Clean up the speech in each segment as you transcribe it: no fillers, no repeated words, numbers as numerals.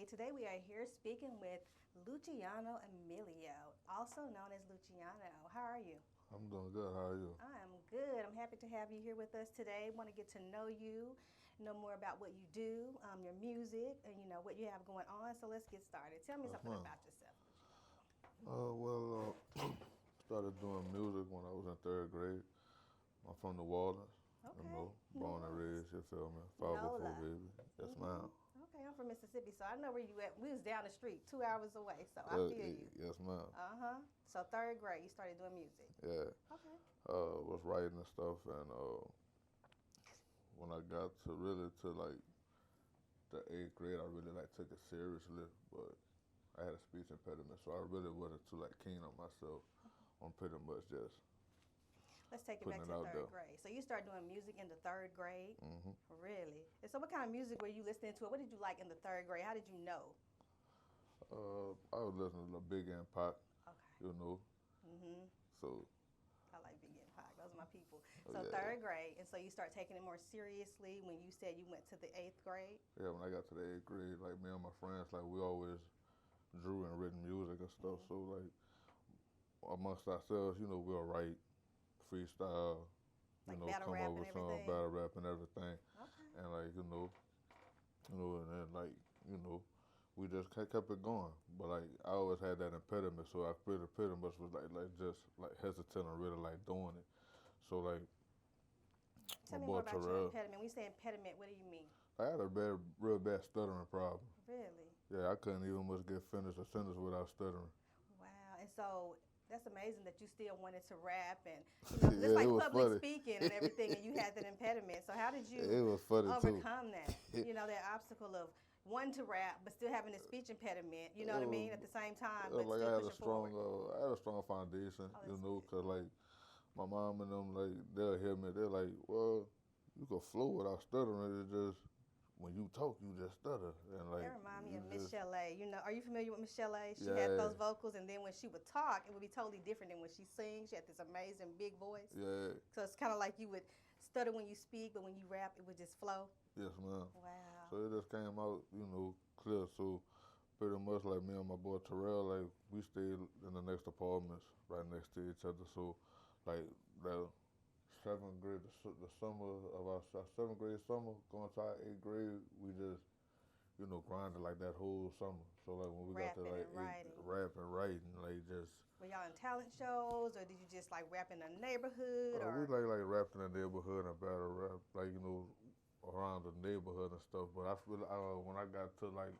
Hey, today we are here speaking with Luchiano Emilio, also known as Luchiano. How are you? I'm doing good. How are you? I am good. I'm happy to have you here with us today. Want to get to know more about what you do, your music, and what you have going on. So let's get started. Tell me Yes, something ma'am. about yourself, Luchiano. Started doing music when I was in third grade. I'm from New Orleans, Okay, New born and Orleans, raised, you feel me? 504, NOLA. baby. Yes, ma'am. Okay, I'm from Mississippi, so I know where you at. We was down the street, 2 hours away, so I feel you. Yes, ma'am. So third grade, you started doing music. Yeah. Okay. Was writing and stuff, and when I got to really to like the eighth grade, I really like took it seriously, but I had a speech impediment, so I really wasn't too like keen on myself. I'm pretty much just Let's take it putting back it to out third there. grade. So you started doing music in the third grade? hmm Really? And so what kind of music were you listening to? What did you like in the third grade? How did you know? I was listening to Big and Pac, Okay. you know, Mhm. so I like Big and Pac. Those are my people. oh So yeah. third grade, and so you start taking it more seriously when you said you went to the eighth grade? Yeah, when I got to the eighth grade, like me and my friends, like we always drew and written music and stuff. Mhm. So like amongst ourselves, we'll write freestyle, Like battle come up rap and with some everything? battle rap and everything, Okay. and like and then like we just kept it going. But like I always had that impediment, so I pretty much was like just like hesitant and really like doing it. So like my Tell me more boy about your Terrell, impediment. When you say impediment, what do you mean? I had a real bad stuttering problem. Really? Yeah, I couldn't even much get finished a sentence without stuttering. Wow. And so that's amazing that you still wanted to rap and, because it's Yeah, it like was public funny. speaking and everything, and you had that impediment. So how did It you was funny too. overcome that? That obstacle of wanting to rap but still having a speech impediment, you know It what I mean, was, at the same it time, was but like still pushing forward. I had a strong foundation, Oh, that's good. cause like my mom and them like they'll hear me, they're like, well, you can flow without stuttering. It's just when you talk, you just stutter, and That like remind me you of Miss just Chalet. Are you familiar with Miss Chalet? She had yeah, those vocals, and then when she would talk, it would be totally different than when she sings. She had this amazing big voice. yeah, So it's kind of like you would stutter when you speak, but when you rap, it would just flow. yes, ma'am. Wow. So it just came out, clear. So pretty much like me and my boy Terrell, like we stayed in the next apartments right next to each other. So like the seventh grade, the summer of our seventh grade summer, going to our eighth grade, we just grinded like that whole summer. So like when we got to Rapping like and eighth, writing. rap and writing, like just Were y'all in talent shows, or did you just like rap in the neighborhood, we or? like rapped in the neighborhood and battle rap, like around the neighborhood and stuff. But I feel when I got to like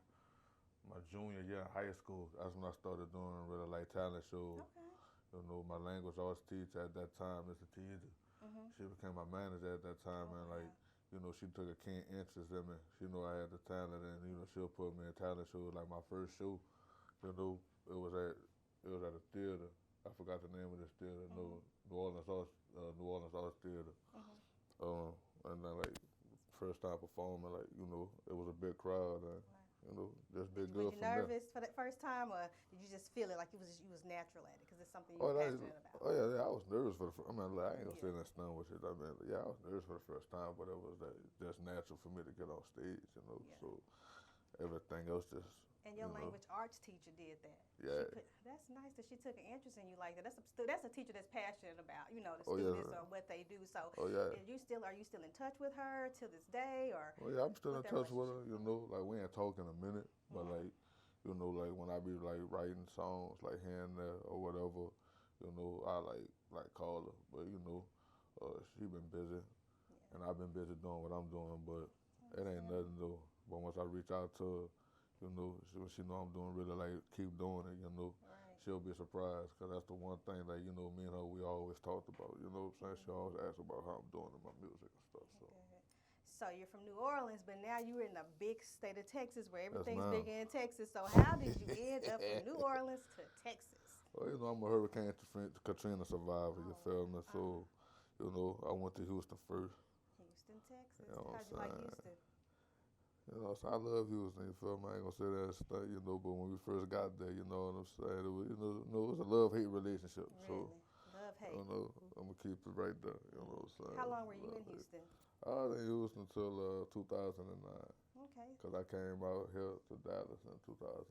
my junior year in high school, that's when I started doing really like talent shows. Okay. My language arts teacher at that time, Mr. Teaser, Mhm. she became my manager at that time, Oh and like, wow. she took a keen interest in me. She knew I had the talent, and she'll put me in talent shows. Like my first show, it was at a theater. I forgot the name of this theater. Mhm. New Orleans Arts Theater. Mhm. And then like first time performing, like it was a big crowd, and Wow. just Did did you, was good you from there. nervous for that first time, or did you just feel it like you was natural at it because it's something you Oh, were passionate about? yeah, I was nervous for the first. I mean, like, I ain't gonna say Yeah. that stun with it. I mean, yeah, I was nervous for the first time, but it was just natural for me to get on stage, Yeah. So everything else just, And your you know, language arts teacher did that. yeah. That's nice that she took an interest in you like that. That's a teacher that's passionate about the Oh students yeah, or what they do. So, oh yeah, are you still in touch with her to this day, or oh yeah. I'm still what in that touch with relationship? her. Like we ain't talking a minute, but Mhm. like, like when I be like writing songs, like here and there or whatever, I like call her, but she been busy, Yeah. and I've been busy doing what I'm doing, but it ain't Understandable. nothing though. But once I reach out to her, she know I'm doing really like keep doing it, Right. she'll be surprised because that's the one thing that me and her we always talked about. You know what I'm saying? She Mhm. always asks about how I'm doing in my music and stuff. So Good. So you're from New Orleans, but now you're in the big state of Texas, where that's everything's mine. bigger in Texas. So how did you end up from New Orleans to Texas? Well, I'm a Hurricane Katrina survivor. You Oh feel me? wow. So I went to Houston first. Houston, You Texas. know what I'm How'd you like saying? Houston? So I love Houston, you feel me? I ain't gonna say that stuff, but when we first got there, you know what I'm saying? It was, it was a love-hate relationship. So, Really? Love, hate. I'm gonna keep it right there, you know Mm. what I'm How saying? long were you in Love hate. Houston? I was in Houston until 2009. Okay. Because I came out here to Dallas in 2009,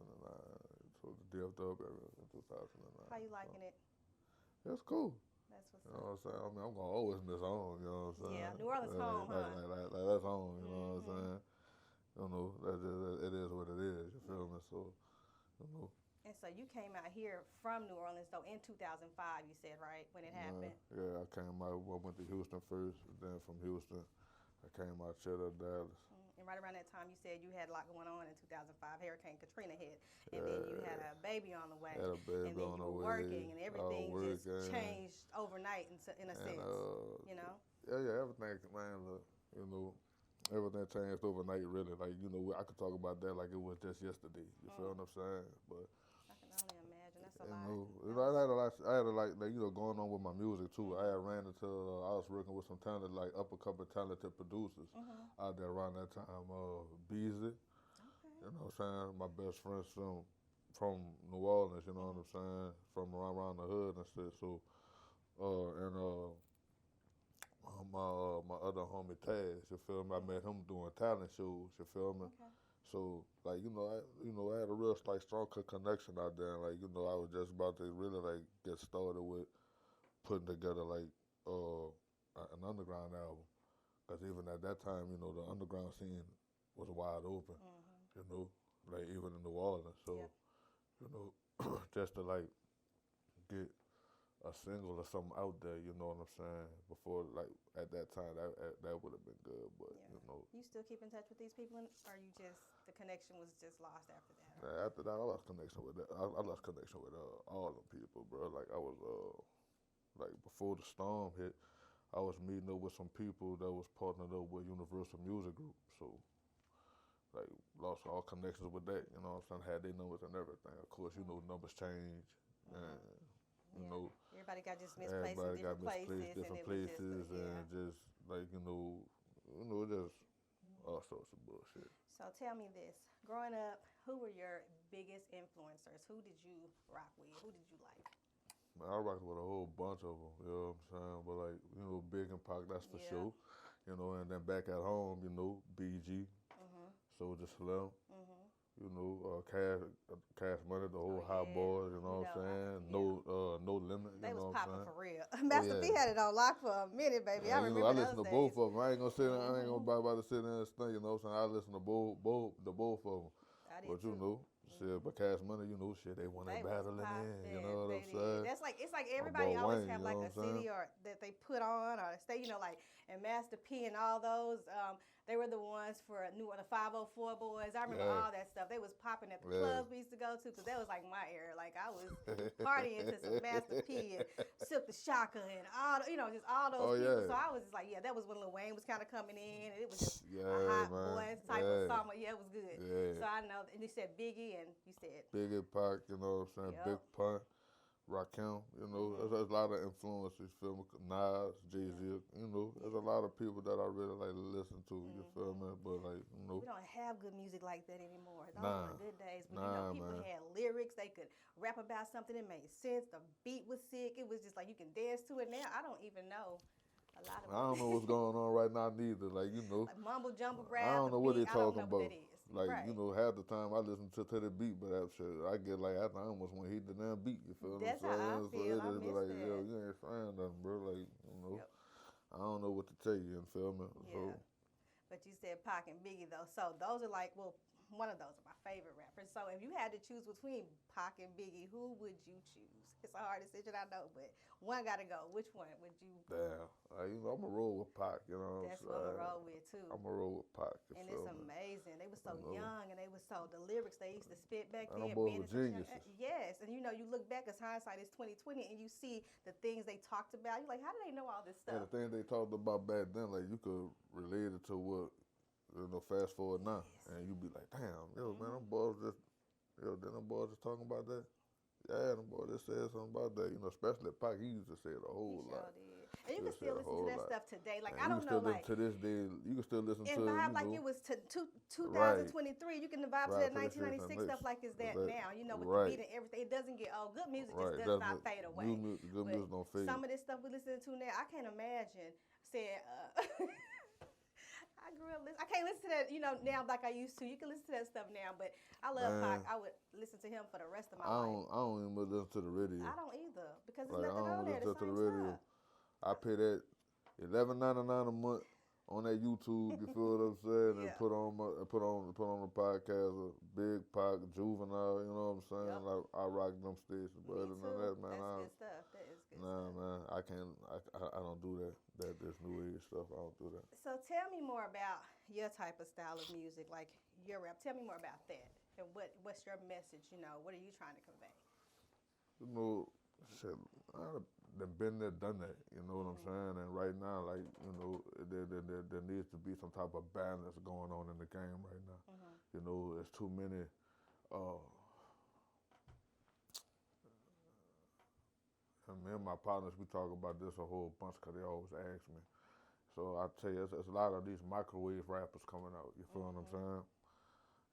so the DFW area in 2009. How you liking it? It's cool. That's what's You up. know what I'm saying? I mean, I'm gonna always miss home. You know what I'm saying? Yeah, New Orleans home, huh? Like that's home. You know what I'm saying? You know, it is what it is. You feel me? So, you know. And so you came out here from New Orleans, though, in 2005, you said, right, when it happened? Yeah, I came out, I went to Houston first, then from Houston, I came out here to Dallas. And right around that time, you said you had a lot going on in 2005. Hurricane Katrina hit, and then you had a baby on the way. Had a baby and then on you the were way. working, and everything just changed overnight in a sense, you know? Yeah, everything, man, look, you know, everything changed overnight, really. Like, you know, I could talk about that like it was just yesterday. You feel what I'm saying? But I can only imagine. That's a lot. I had a lot. I had a lot, like, you know, going on with my music too. I had ran into. I was working with some talented, like upper couple talented producers out there around that time. Beezy, you know what I'm saying? My best friends from New Orleans, you know what I'm saying? From around the hood and shit. So, my other homie Taz, you feel me? I met him doing talent shows, you feel me? Okay. So, like, I had a real, like, strong connection out there. And, like, you know, I was just about to really, like, get started with putting together, like, an underground album. Because even at that time, you know, the underground scene was wide open, you know, like, even in New Orleans. So, you know, just to, like, get a single or something out there, you know what I'm saying? Before, like, at that time, that would have been good, but, you know. You still keep in touch with these people, or you just, the connection was just lost after that? After that, I lost connection with that. I lost connection with all the people, bro. Like, I was, like, before the storm hit, I was meeting up with some people that was partnered up with Universal Music Group, so, like, lost all connections with that, you know what I'm saying? Had their numbers and everything. Of course, you know, numbers change, and, you know. Everybody got just misplaced in different places. And just, like, you know, just all sorts of bullshit. So tell me this. Growing up, who were your biggest influencers? Who did you rock with? Who did you like? Man, I rocked with a whole bunch of them, you know what I'm saying? But, like, you know, Big and Pac, that's for sure. You know, and then back at home, you know, BG, Soulja Slim. You know, Cash Money, the whole Hot Boys, you know what I'm saying? No Limit, they you know was what I'm popping saying? for real. Master P had it on lock for a minute, baby. I remember I listen to those both days. of them. I ain't gonna sit there, I ain't gonna about to sit there and stunt, you know what I'm saying? I listen to both of them. I did But you too. know, shit, but Cash Money, you know, shit, they want to battling in, you know what I'm saying? That's like, it's like everybody always have like a city saying? or that they put on or stay, you know, like, and Master P and all those, they were the ones for the 504 boys. I remember all that stuff. They was popping at the clubs we used to go to, because that was like my era. Like, I was partying to some Master P and Silk the Shocker and all, you know, just all those people. So I was just like, that was when Lil Wayne was kind of coming in, and it was just a hot boy type of summer. Yeah, it was good. So I know, and you said Biggie, and you said Biggie, Pac, you know what I'm saying? Big Pun, Rakim, you know, there's a lot of influences, feel me? Nas, Jay-Z, you know, there's a lot of people that I really like to listen to, you feel me? But, like, you know. We don't have good music like that anymore. Those were the good days. But, people had lyrics. They could rap about something that made sense. The beat was sick. It was just like you can dance to it now. I don't even know a lot of it. I don't know what's going on right now neither. Like, you know. Like mumble jumble rap. I don't know what they're talking about. What that is. Like, you know, half the time I listen to the beat, but that shit, I get like, I almost want to hit the damn beat, you feel what I'm saying? That's how I feel. So I miss like, that. yo, you ain't saying nothing, bro. Like, you know, I don't know what to tell you, you feel me? Yeah. But you said Pac and Biggie, though. So those are like, well, one of those are my favorite rappers. So if you had to choose between Pac and Biggie, who would you choose? It's a hard decision, I know, but one got to go. Which one would you? Damn. You know, I'm going to roll with Pac, you know what I'm saying? That's what I'm going to roll with, too. I'm going to roll with Pac, and it's amazing. They were so young, and they were so, the lyrics they used to spit back then. Them boys were geniuses. Yes, and you know, you look back as hindsight is 2020, and you see the things they talked about. You're like, how do they know all this stuff? And the things they talked about back then, like, you could relate it to what, you know, fast forward now, and you be like, damn, man, them boys just talking about that. Yeah, them boys just said something about that. You know, especially Pac, he used to say it a whole lot. Did. And you can still listen to that stuff today. Like, I don't know, like. To this day, you can still listen to it. And vibe like it was 2023. You can vibe to that 1996 stuff like it's that now. You know, with the beat and everything. It doesn't get old. Good music just does not fade away. Good music don't fade. Some of this stuff we listen to now, I can't imagine saying, I grew up listening. I can't listen to that, now like I used to. You can listen to that stuff now, but I love Pac. I would listen to him for the rest of my life. I don't even listen to the radio. I don't either because there's Like, nothing on there. The same radio. stuff. I pay that $11.99 a month on that YouTube. You feel what I'm saying? Yeah. And put on the podcast of Big Pac, Juvenile. You know what I'm saying? Yep. Like, I rock them stations. But other than that, man, That's good stuff. That is good nah, stuff. man, I can't. I don't do that. This new age stuff. I don't do that. So tell me more about your type of style of music, like your rap. Tell me more about that. And what's your message? What are you trying to convey? Shit, I've been there, done that. You know what I'm saying? And right now, like, there needs to be some type of balance going on in the game right now. There's too many. And me and my partners, we talk about this a whole bunch because they always ask me. So I tell you, it's a lot of these microwave rappers coming out. You feel what I'm saying?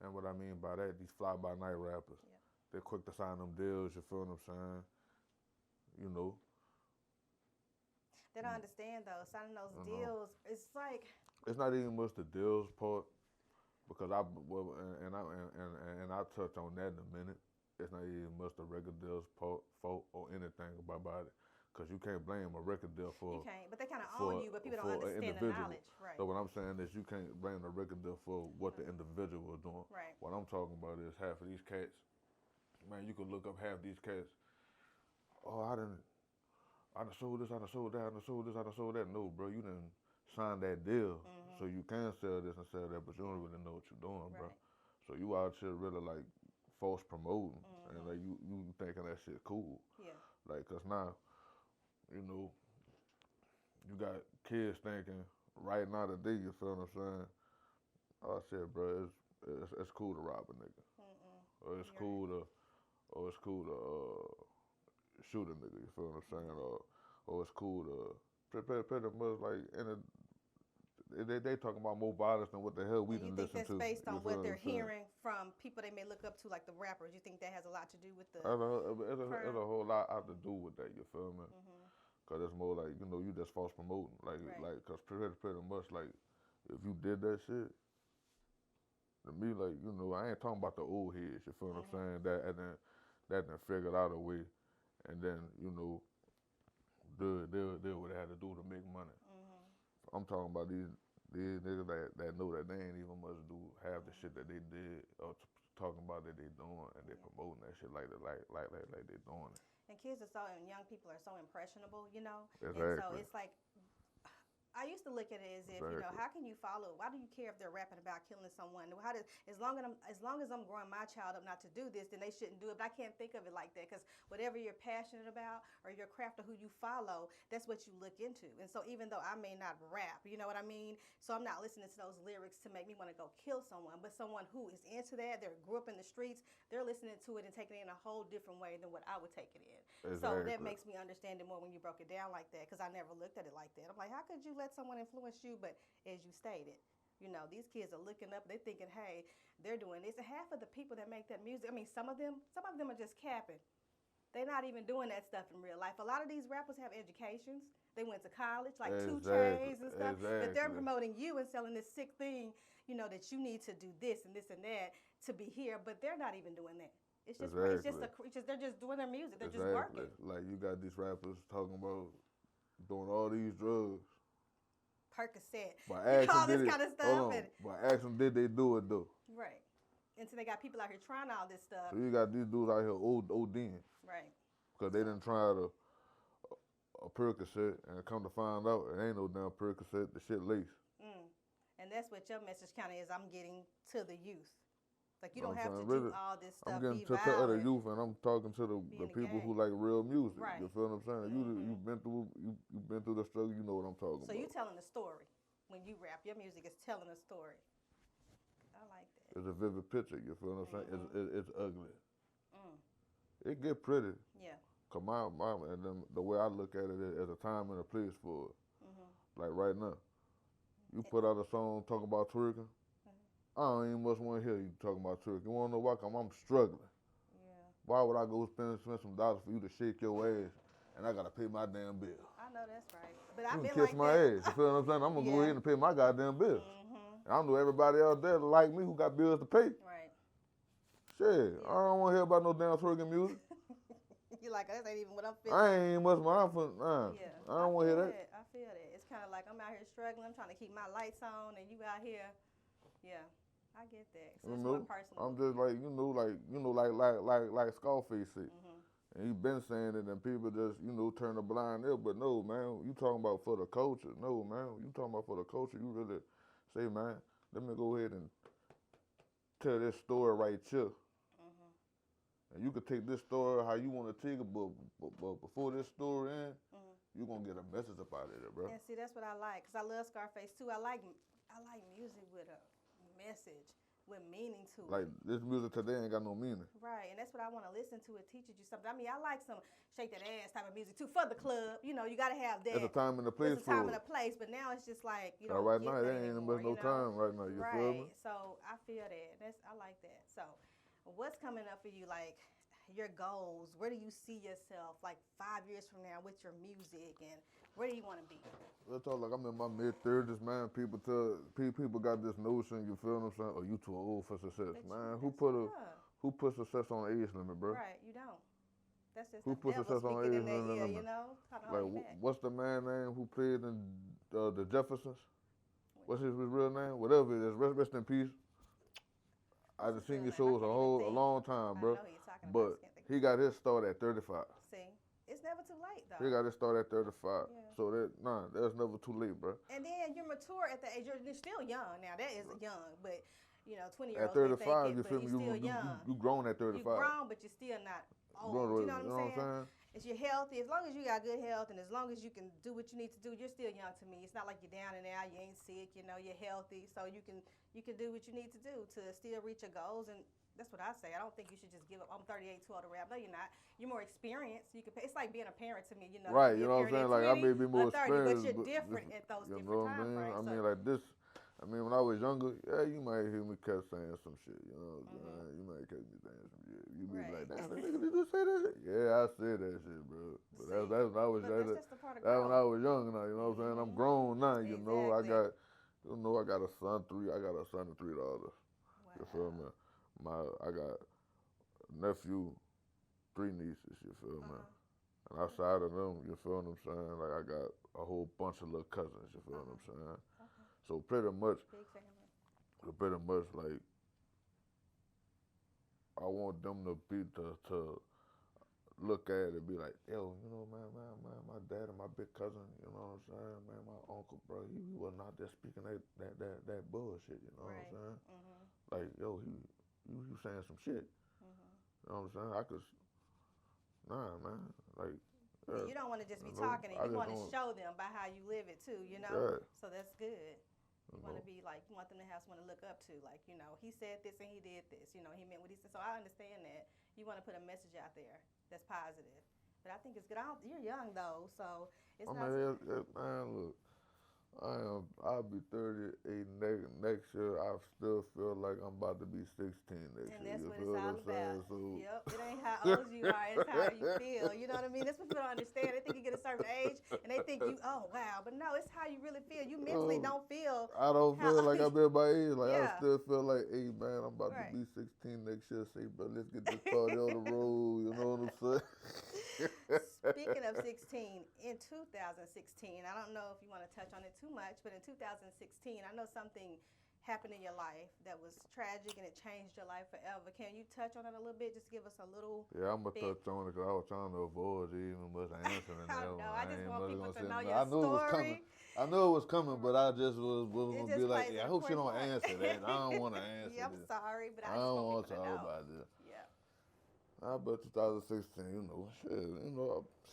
And what I mean by that, these fly-by-night rappers. Yeah. They're quick to sign them deals. You feel what I'm saying? They don't understand though. Signing those deals, it's like it's not even much the deals part because I touch on that in a minute. It's not even much the record deals fault or anything about it. Because you can't blame a record deal for... You can't, but they kind of own you, but people don't understand the knowledge. Right. So what I'm saying is you can't blame the record deal for what the individual is doing. Right. What I'm talking about is half of these cats, man, you can look up half these cats. Oh, I done sold this, I done sold that, I done sold this, I done sold that. No, bro, you done signed that deal so you can sell this and sell that, but you don't really know what you're doing, bro. So you out here really like false promoting and like you thinking that shit cool. Yeah. Like, cause now, you got kids thinking right now today, you feel what I'm saying? Oh shit, bro, it's cool to rob a nigga. Or it's cool to shoot a nigga, you feel what I'm saying? Or it's cool to pretty much like they talking about more violence than what the hell we done listen to. You think that's based on what they're hearing from people they may look up to, like the rappers? You think that has a lot to do with the... It's a whole lot out to do with that, you feel me? Because it's more like, you just false promoting. Because pretty much, like, if you did that shit, to me, like, I ain't talking about the old heads, you feel what I'm saying? That done figured out a way, and then, they would have had to do to make money. I'm talking about these niggas that know that they ain't even must do half the shit that they did or talking about that they doing and they promoting that shit like they doing it. And kids and young people are so impressionable, Exactly. And so it's like, I used to look at it as if, how can you follow? Why do you care if they're rapping about killing someone? As long as I'm growing my child up not to do this, then they shouldn't do it. But I can't think of it like that because whatever you're passionate about or your craft or who you follow, that's what you look into. And so even though I may not rap, you know what I mean? So I'm not listening to those lyrics to make me want to go kill someone. But someone who is into that, they grew up in the streets, they're listening to it and taking it in a whole different way than what I would take it in. Exactly. So that makes me understand it more when you broke it down like that because I never looked at it like that. I'm like, how could you let someone influence you? But as you stated, these kids are looking up, they're thinking, hey, they're doing this. And half of the people that make that music, I mean, some of them are just capping. They're not even doing that stuff in real life. A lot of these rappers have educations. They went to college, like 2 Chainz and stuff. But they're promoting you and selling this sick thing, that you need to do this and that to be here. But they're not even doing that. It's just, they're just doing their music. They're just working. Like you got these rappers talking about doing all these drugs. Percocet, all this kind of stuff. But ask them, did they do it though? Right. And so they got people out here trying all this stuff. So you got these dudes out here ODing. Right. Because they didn't try a Percocet and come to find out it ain't no damn Percocet, the shit lace. And that's what your message kind of is, I'm getting to the youth. Like you don't have to do all this stuff. I'm getting to other youth, and I'm talking to the people who like real music. Right. You feel what I'm saying? You've been through the struggle. You know what I'm talking about. So you telling a story when you rap. Your music is telling a story. I like that. It's a vivid picture. You feel what I'm saying? It's ugly. It get pretty. Yeah. Cause my and then the way I look at it is a time and a place for it. Like right now, you put out a song talking about twerking. I don't even much want to hear you talking about twerking. You want to know why? Cause I'm struggling. Yeah. Why would I go spend some dollars for you to shake your ass and I gotta pay my damn bill? I know that's right. But I've been kiss like my that. ass. You feel what I'm saying? I'm gonna go ahead and pay my goddamn bill. I know everybody out there like me who got bills to pay. Right. Shit, I don't want to hear about no damn twerking music. You like, that ain't even what I'm feeling. I ain't much my Yeah. I don't want to hear that. I feel that. It's kind of like I'm out here struggling. I'm trying to keep my lights on, and you out here. Yeah, I get that. So it's more personal. I'm just like, like Scarface said. And he been saying it, and people just, turn a blind ear. But no, man, you talking about for the culture. No, man, you talking about for the culture. You really say, man, let me go ahead and tell this story right here. And you can take this story how you want to take it, but before this story ends, you're going to get a message up out of it, bro. And see, that's what I like, because I love Scarface, too. I like music with a message, with meaning to it. Like, this music today ain't got no meaning. Right, and that's what I want to listen to. It teaches you something. I mean, I like some shake that ass type of music, too, for the club. You know, you got to have that. There's a time and a place for it. There's a time and a place, but now it's just like, you know, right now, there ain't much no time right now, you feel me? So I feel that. I like that. So what's coming up for you, like, your goals? Where do you see yourself, like, 5 years from now with your music, and where do you want to be? Let's talk like I'm in my mid-30s, man. People got this notion, you feel what I'm saying? Oh, you too old for success, man. Who put success on an age limit, bro? Right, you don't. That's just who put success on an age limit? You know, like what's the man name who played in the Jeffersons? What's his real name? Whatever it is, rest in peace. I just seen your shows a long time, bro. But he got his start at 35. See, it's never too late, though. He got his start at 35. Yeah. So that's never too late, bro. And then you're mature at the age. You're still young now. That is young, but 20-year-olds. At 35, you feel me? Still young. You grown at 35. You grown, but you're still not old. You know what I'm saying? It's you're healthy. As long as you got good health, and as long as you can do what you need to do, you're still young to me. It's not like you're down and out. You ain't sick. You're healthy, so you can do what you need to do to still reach your goals. And that's what I say. I don't think you should just give up. I'm 38, too old to rap. No, you're not. You're more experienced. You can pay. It's like being a parent to me. Right. You know what I'm saying? Like, I may be more 30, experienced, but you're different at those different time frames. I mean, like this. I mean, when I was younger, yeah, you might hear me catch saying some shit. You know what I'm saying? You might catch me saying some shit. You be like, damn, nigga, did you say that shit? Yeah, I said that shit, bro. But that's when I was younger. That's when I was young now. You know what I'm saying? I'm grown now. You know, I got a son, and 3 daughters. Wow. You feel me? I got a nephew, 3 nieces. You feel me? And outside of them, you feel what I'm saying? Like, I got a whole bunch of little cousins. You feel what I'm saying? So pretty much, like, I want them to look at it and be like, yo, man, my dad and my big cousin, you know what I'm saying, man, my uncle, bro, he was not just speaking that bullshit, you know what I'm saying? Like, yo, he saying some shit, you know what I'm saying? Man, like. You don't want to just be talking it. You want to show them by how you live it too, Right. So that's good. You want to be like, you want them to have someone to look up to. Like, he said this and he did this. He meant what he said. So I understand that. You want to put a message out there that's positive. But I think it's good. You're young, though, so it's not... Man, look, I'll be 38 next year. I still feel like I'm about to be 16 next year. And that's you what feel it's all about. So, yep, it ain't how old you are, it's how you feel. You know what I mean? That's what people don't understand. They think you get a certain age, and they think you, oh, wow. But no, it's how you really feel. You mentally don't feel... I don't feel like I've been my age. Like, I still feel like, hey, man, I'm about to be 16 next year. Say, bro, let's get this party on the road. You know what I'm saying? Speaking of 16, in 2016, I don't know if you want to touch on it too much, but in 2016, I know something happened in your life that was tragic and it changed your life forever. Can you touch on it a little bit? Just give us a little Yeah, I'm going to touch on it because I was trying to avoid even much answering that. I just want people to know your story. I knew it was coming, but I just was going to be like, I hope she don't answer that. I don't want to answer Yeah, I'm sorry, but I don't want to talk know. about this. Yeah. But 2016,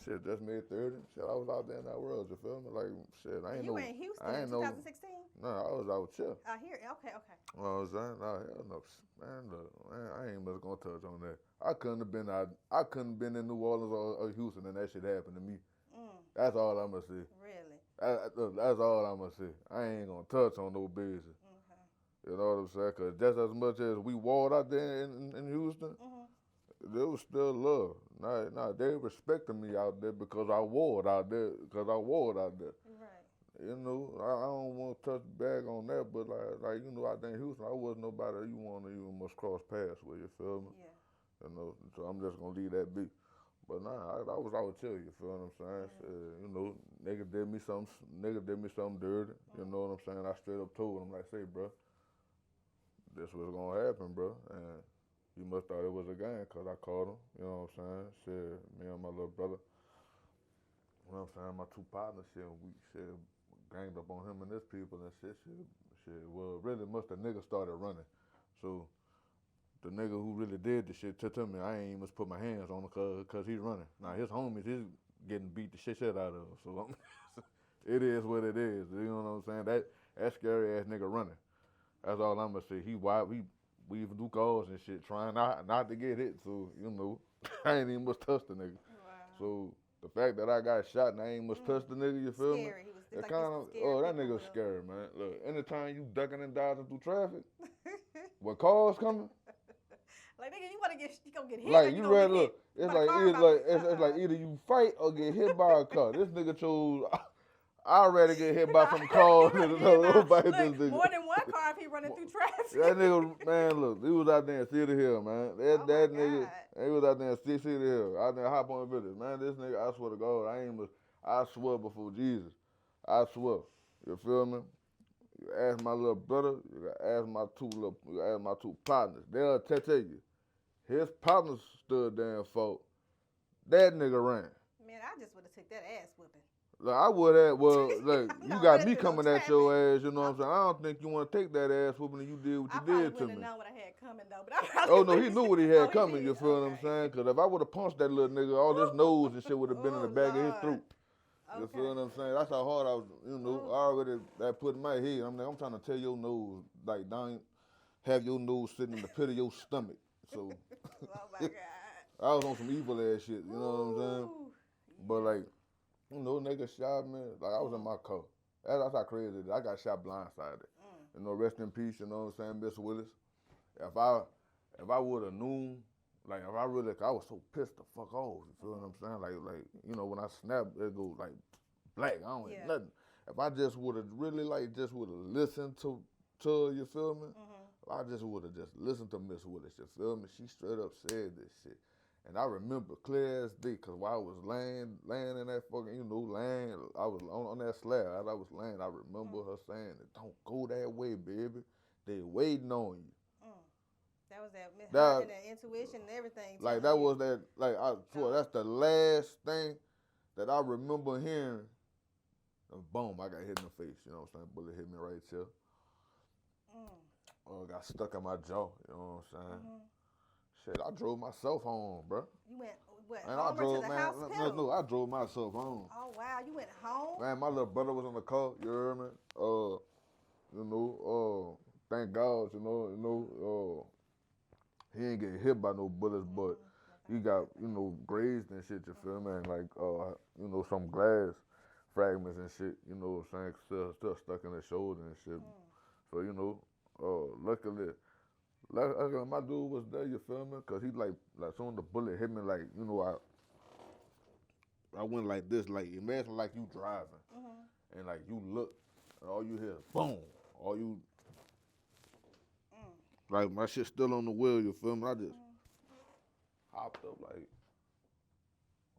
shit, just made 30. Shit, I was out there in that world, you feel me? Like, shit, I ain't You were in Houston in 2016? No, I was out here. Here, okay. You know what I'm saying? No, hell no. Man, look, I ain't much gonna touch on that. I couldn't have been in New Orleans or Houston and that shit happened to me. That's all I'm gonna say. Really? That's all I'm gonna say. I ain't gonna touch on no business. You know what I'm saying? Because just as much as we warred out there in Houston, there was still love. Nah, they respected me out there because I warred out there. Right. You know, I don't want to touch bag on that, but like you know, out there in Houston, I wasn't nobody you want to even must cross paths with. You feel me? Yeah. You know, so I'm just gonna leave that be. But nah, I was out tell you. Feel what I'm saying? You know, nigga did me something dirty. You know what I'm saying? I straight up told him like, say, bro, this was gonna happen, bro, and he must thought it was a game, cause I called him. You know what I'm saying? Shit, me and my little brother. You know what I'm saying? My two partners, shit, we ganged up on him and his people and shit. Well, really, must the nigga started running. So the nigga who really did the shit told me I ain't even must put my hands on him cause he's running. Now his homies, he's getting beat the shit out of. So it is what it is. You know what I'm saying? That scary ass nigga running. That's all I'm gonna say. He we even do calls and shit, trying not to get hit. So you know, I ain't even must touch the nigga. Wow. So the fact that I got shot and I ain't must touch the nigga, you feel Scary. me? He was It kind of that nigga will. scary, man. Look, anytime you ducking and dodging through traffic, when cars coming, like nigga, you gonna get hit. like you ready? Look, it's like either you fight or get hit by a car. This nigga chose. I'd rather get hit by some cars than another fight this nigga. More than one car if he running through traffic. That nigga, man, look, he was out there in City Hill, man. That nigga, he was out there in City Hill, out there in High Point Village, man. This nigga, I swear to God, I swear before Jesus, I swear. You feel me? You ask my little brother, you ask my two partners. They'll tell you, his partners stood there and fought. That nigga ran. Man, I just would have took that ass whipping. Like I would have, well, like you got me coming at your ass, you know what I'm saying? I don't think you want to take that ass whooping and you did what you did to me. I wouldn't have known what I had coming though, but I probably Oh no, he knew what he had coming. He You feel what I'm saying? Because if I would have punched that little nigga, all his nose and shit would have been in the back of his throat. You feel what I'm saying? That's how hard I was. You know, I already that put in my head. I'm trying to tell your nose like don't have your nose sitting in the pit of your stomach. So oh my God. I was on some evil ass shit. You know what I'm saying? But like. You know, nigga shot me. Like, I was in my car. That's how crazy it is. I got shot blindsided. You know, rest in peace, you know what I'm saying, Miss Willis. If I would have known, like, I was so pissed the fuck off. You feel what I'm saying? Like, you know, when I snap, it go, like, black. I don't hear nothing. If I just would have really, like, listened to you feel me? If I just would have just listened to Miss Willis, you feel me? She straight up said this shit. And I remember clear as day, because while I was laying in that fucking, you know, I was on that slab. As I was laying, I remember her saying, don't go that way, baby. They waiting on you. That was that intuition and everything. Like, that was that, like, I swear, that's the last thing that I remember hearing. And boom, I got hit in the face, you know what I'm saying? Bullet hit me right here. Got stuck in my jaw, you know what I'm saying? Shit, I drove myself home, bro. You went what? Man, home or to the hospital? No, I drove myself home. Oh wow, you went home? Man, my little brother was in the car. You heard me? You know, thank God, you know, he ain't get hit by no bullets, but he got, you know, grazed and shit. You feel me? And like, you know, some glass fragments and shit. You know what I'm saying? Still stuck in his shoulder and shit. So you know, luckily. My dude was there, you feel me? Because he, like soon the bullet hit me, like, you know, I went like this, like, imagine like you driving, and like you look, and all you hear is boom, like my shit still on the wheel, you feel me? I just hopped up, like,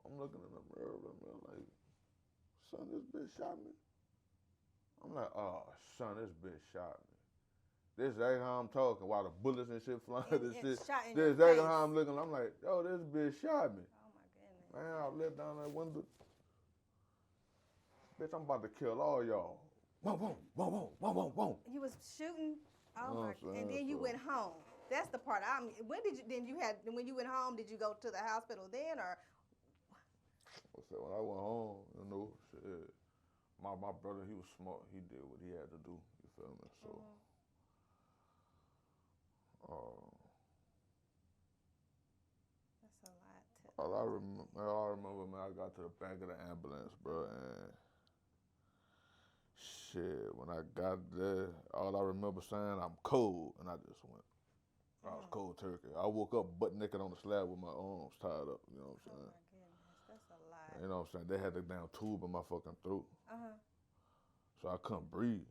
I'm looking in the mirror, man, like, son, this bitch shot me. I'm like, oh, son, this bitch shot me. This is exactly how I'm talking, while the bullets and shit flying and shit. This is exactly how I'm looking. I'm like, yo, this bitch shot me. Oh my goodness. Man, I let down that window. Bitch, I'm about to kill all y'all. Boom, boom, boom, boom, boom, boom, boom. You was shooting. Oh my God. And then you went home. That's the part. When you went home, did you go to the hospital then or? When I went home, you know, shit, my brother, he was smart. He did what he had to do. You feel me? So. That's a lot. All I remember, man, I got to the back of the ambulance, bro, and shit, when I got there, all I remember saying, I'm cold, and I just went. I was cold turkey. I woke up butt naked on the slab with my arms tied up, you know what I'm saying? Oh my goodness, that's a lot. You know what I'm saying? They had the damn tube in my fucking throat. So I couldn't breathe.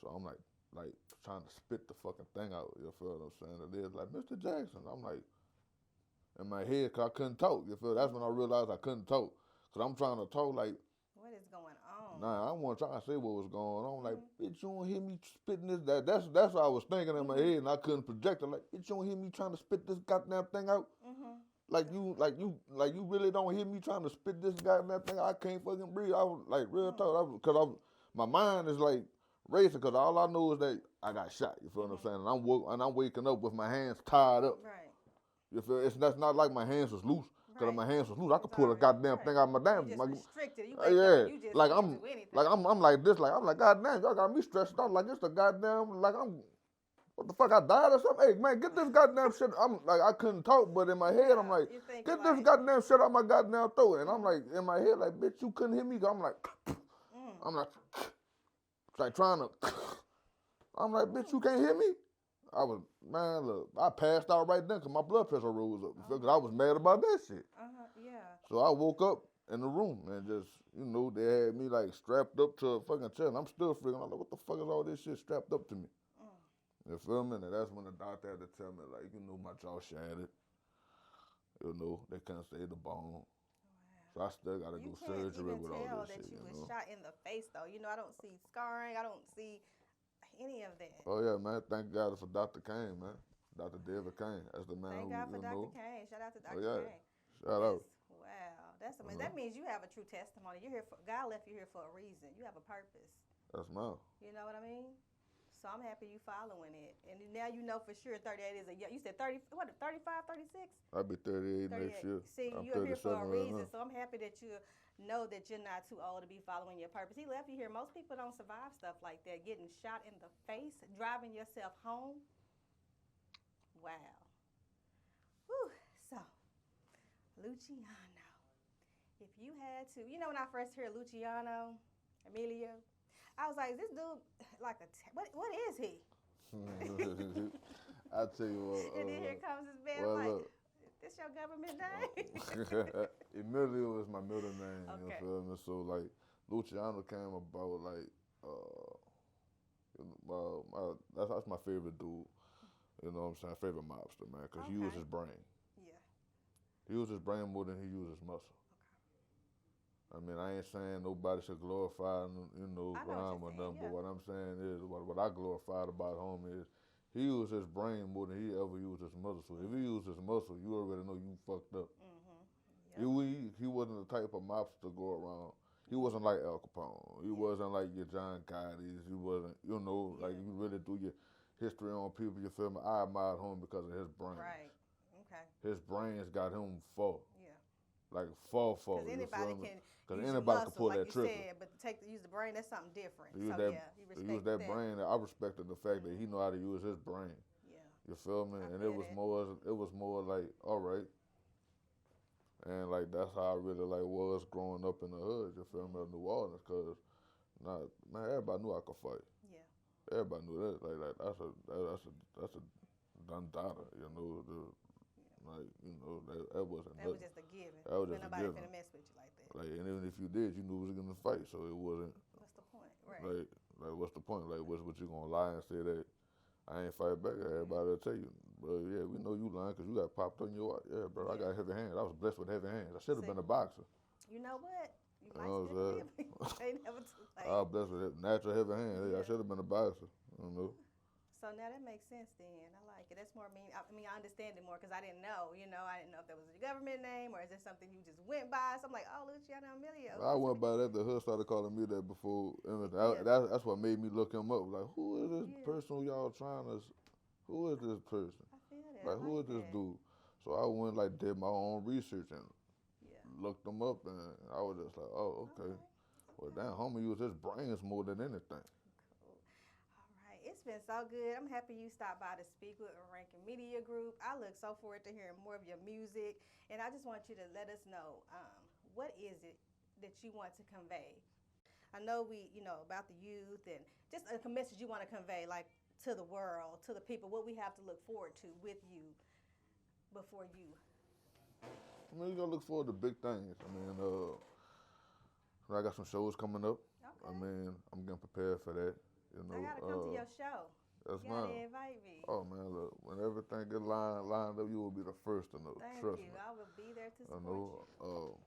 So I'm like trying to spit the fucking thing out. You feel what I'm saying? And they're like, Mr. Jackson. I'm like, in my head, cause I couldn't talk. You feel? That's when I realized I couldn't talk. Cause I'm trying to talk like, what is going on? nah, I wasn't trying to say what was going on. Like, bitch, you don't hear me spitting this. That's what I was thinking in my head, and I couldn't project it. Like, bitch, you don't hear me trying to spit this goddamn thing out. Like you really don't hear me trying to spit this goddamn thing out. I can't fucking breathe. I was like, real talk, cause my mind is like racing, cause all I know is that I got shot. You feel what I'm saying? And I'm waking up with my hands tied up. Right. You feel? That's not like my hands was loose. Cause if my hands was loose, I could It's pull a already- goddamn right. thing out of my damn. You just my, restricted. You wake yeah, up, you just like can't I'm do anything. I'm like this. Like I'm like, goddamn, y'all got me stressed out. Like it's the goddamn. Like I'm. What the fuck? I died or something? Hey man, get this goddamn shit. I'm like I couldn't talk, but in my head I'm like, get this goddamn shit out my goddamn throat. And I'm like in my head like, bitch, you couldn't hear me. I'm like trying to. I'm like, bitch, you can't hear me. I was, man, look, I passed out right then because my blood pressure rose up. Because I was mad about that shit. Yeah. So I woke up in the room and just, they had me like strapped up to a fucking chair. And I'm still freaking out. Like, what the fuck is all this shit strapped up to me? You feel me? And that's when the doctor had to tell me, like, my jaw shattered. They couldn't save the bone. Wow. So I still got to do surgery with all this shit. You can't even tell that you was shot in the face, though. I don't see scarring. I don't see any of that. Oh, yeah, man. Thank God for Dr. Kane, man. Dr. David Kane. That's the man Thank God for Dr. Kane. Shout out to Dr. Kane. Shout out. Wow. That's amazing. That means you have a true testimony. You're here God left you here for a reason. You have a purpose. That's mine. You know what I mean? So I'm happy you following it. And now you know for sure 38 is a young. You said 30, what, 35, 36? I'll be 38 next year. See, you're here for a reason. So I'm happy that you know that you're not too old to be following your purpose. He left you here. Most people don't survive stuff like that. Getting shot in the face, driving yourself home. Wow. Whew. So, Luchiano. If you had to, when I first heard Luchiano Emilio, I was like, is this dude like what is he? I tell you what. And then here comes his band like, this your government name? Emilio is my middle name. Okay. You feel me? So like, Luchiano came about like, that's my favorite dude. You know what I'm saying? Favorite mobster, man, because he used his brain. Yeah. He used his brain more than he used his muscle. I mean, I ain't saying nobody should glorify, crime or nothing, but what I'm saying is, what I glorified about him is, he used his brain more than he ever used his muscle. So if he used his muscle, you already know you fucked up. Yep. He wasn't the type of mobster to go around. He wasn't like Al Capone. He wasn't like your John Gotti's. He wasn't, like you really do your history on people, you feel me? I admired him because of his brain. Right, okay. His brains got him full. Yeah. Like full. Because anybody can. Because anybody can pull like that trigger. Said, but use the brain, that's something different. Use that brain. I respected the fact that he know how to use his brain. Yeah. You feel me? And it was more like, all right. And like that's how I really like was growing up in the hood. You feel me? Of New Orleans, cause everybody knew I could fight. Yeah. Everybody knew that. Like that's a done data. That wasn't. That was just a given. That was just a given. Nobody finna mess with you like that. Like, and even if you did, you knew we was gonna fight, so it wasn't. What's the point, right? Like what's the point? Like, what you gonna lie and say that I ain't fight back? Everybody will tell you, bro. Yeah, we know you lying because you got popped on your. Yeah, bro. I got heavy hands. I was blessed with heavy hands. I should have been a boxer. You know what? You might still be. They never too late. I was blessed with natural heavy hands. Yeah. I should have been a boxer. I don't know. So now that makes sense then. I like it. That's more mean. I understand it more because I didn't know. I didn't know if that was a government name or is it something you just went by. So I'm like, oh, Luchiano Emilio. I went by that. The hood started calling me that before. That's what made me look him up. Like, who is this person y'all trying to? Who is this person? I feel that. Like, who is this dude? So I went did my own research and looked him up, and I was just like, oh, okay. Well, damn, homie used his brains more than anything. It's been so good. I'm happy you stopped by to speak with Rankin Media Group. I look so forward to hearing more of your music. And I just want you to let us know, what is it that you want to convey? I know about the youth and just a message you want to convey, like to the world, to the people, what we have to look forward to with you before you. You gotta look forward to big things. I got some shows coming up. Okay. I mean, I'm getting prepared for that. You know, I gotta come to your show. That's You gotta mine. invite me. Oh man, look, when everything get lined up, you will be the first to know. Thank Trust you. me. I will be there to I support know.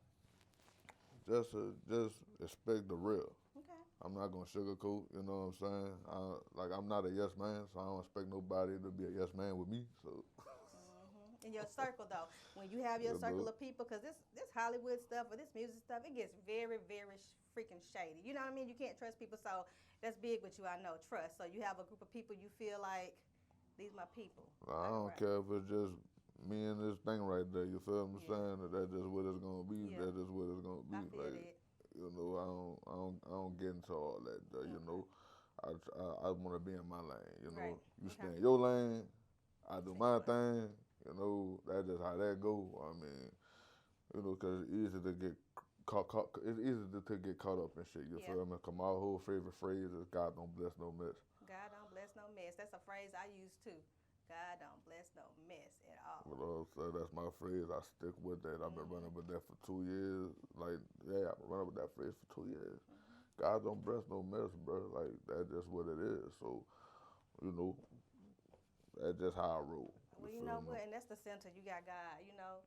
Just expect the real. you. Okay. I'm not gonna sugarcoat. You know what I'm saying? I'm not a yes man, so I don't expect nobody to be a yes man with me. So. In your circle, though, when you have your Yeah, circle of people, because this Hollywood stuff or this music stuff, it gets very, very freaking shady. You know what I mean? You can't trust people, so that's big with you. I know trust. So you have a group of people you feel like these my people. I don't care if it's just me and this thing right there. You feel what I'm saying? That's just what it's gonna be. Yeah. That is what it's gonna be. I feel Like, it. you know, I don't get into all that. You know, I want to be in my lane. You know, Right. you Okay. stay in your lane. I do Stay my in your thing. You know, that's just how that go. I mean, you know, 'cause it's easy to get it's easy to get caught up in shit. You feel me? 'Cause my whole favorite phrase is "God don't bless no mess." God don't bless no mess. That's a phrase I use too. God don't bless no mess at all. So that's my phrase. I stick with that. I've been running with that for 2 years. Like, yeah, I've been running with that phrase for 2 years. God don't bless no mess, bro. Like, that's just what it is. So, you know, that's just how I roll. Well, you know what? And that's the center. You got God. You know,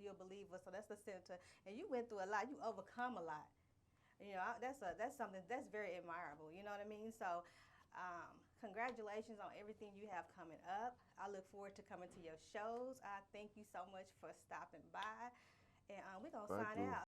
you're a believer, so that's the center. And you went through a lot. You overcome a lot. You know, that's something that's very admirable. You know what I mean? So, congratulations on everything you have coming up. I look forward to coming to your shows. I thank you so much for stopping by, and we're gonna sign out.